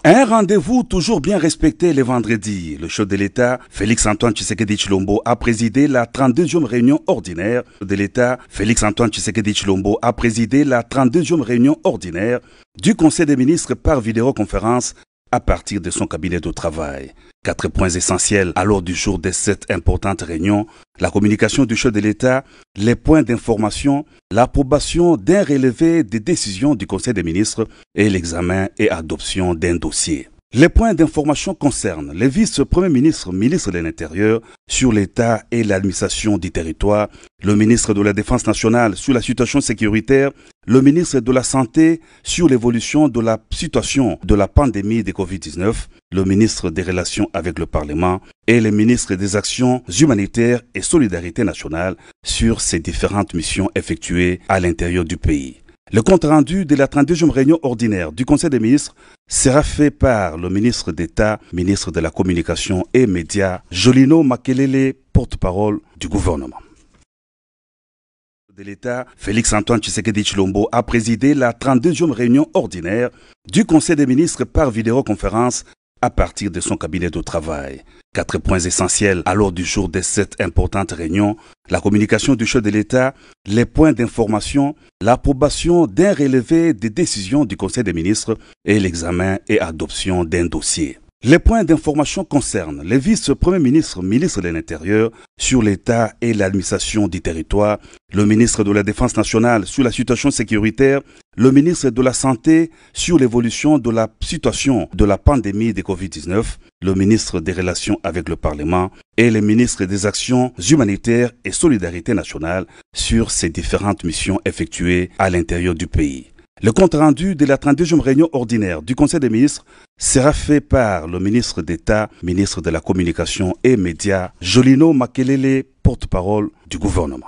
Un rendez-vous toujours bien respecté les vendredis. Le chef de l'État, Félix-Antoine Tshisekedi Tshilombo, a présidé la 32e réunion ordinaire de l'État. Félix-Antoine Tshisekedi Tshilombo a présidé la 32e réunion ordinaire du Conseil des ministres par vidéoconférence à partir de son cabinet de travail. 4 points essentiels à l'ordre du jour de cette importante réunion: la communication du chef de l'État, les points d'information, l'approbation d'un relevé des décisions du Conseil des ministres et l'examen et adoption d'un dossier. Les points d'information concernent le vice-premier ministre, ministre de l'Intérieur, sur l'État et l'administration du territoire, le ministre de la Défense nationale sur la situation sécuritaire, le ministre de la Santé sur l'évolution de la situation de la pandémie de Covid-19, le ministre des Relations avec le Parlement et le ministre des Actions humanitaires et Solidarité nationale sur ces différentes missions effectuées à l'intérieur du pays. Le compte-rendu de la 32e réunion ordinaire du Conseil des ministres sera fait par le ministre d'État, ministre de la Communication et Médias, Jolino Makelele, porte-parole du gouvernement. De l'État, Félix-Antoine Tshisekedi Tshilombo a présidé la 32e réunion ordinaire du Conseil des ministres par vidéoconférence à partir de son cabinet de travail. 4 points essentiels à l'ordre du jour de cette importante réunion: la communication du chef de l'État, les points d'information, l'approbation d'un relevé des décisions du Conseil des ministres et l'examen et adoption d'un dossier. Les points d'information concernent le vice-premier ministre, ministre de l'Intérieur, sur l'État et l'administration du territoire, le ministre de la Défense nationale sur la situation sécuritaire, le ministre de la Santé sur l'évolution de la situation de la pandémie de Covid-19, le ministre des Relations avec le Parlement et le ministre des Actions humanitaires et Solidarité nationale sur ces différentes missions effectuées à l'intérieur du pays. Le compte-rendu de la 32e réunion ordinaire du Conseil des ministres sera fait par le ministre d'État, ministre de la Communication et Médias, Jolino Makelele, porte-parole du gouvernement.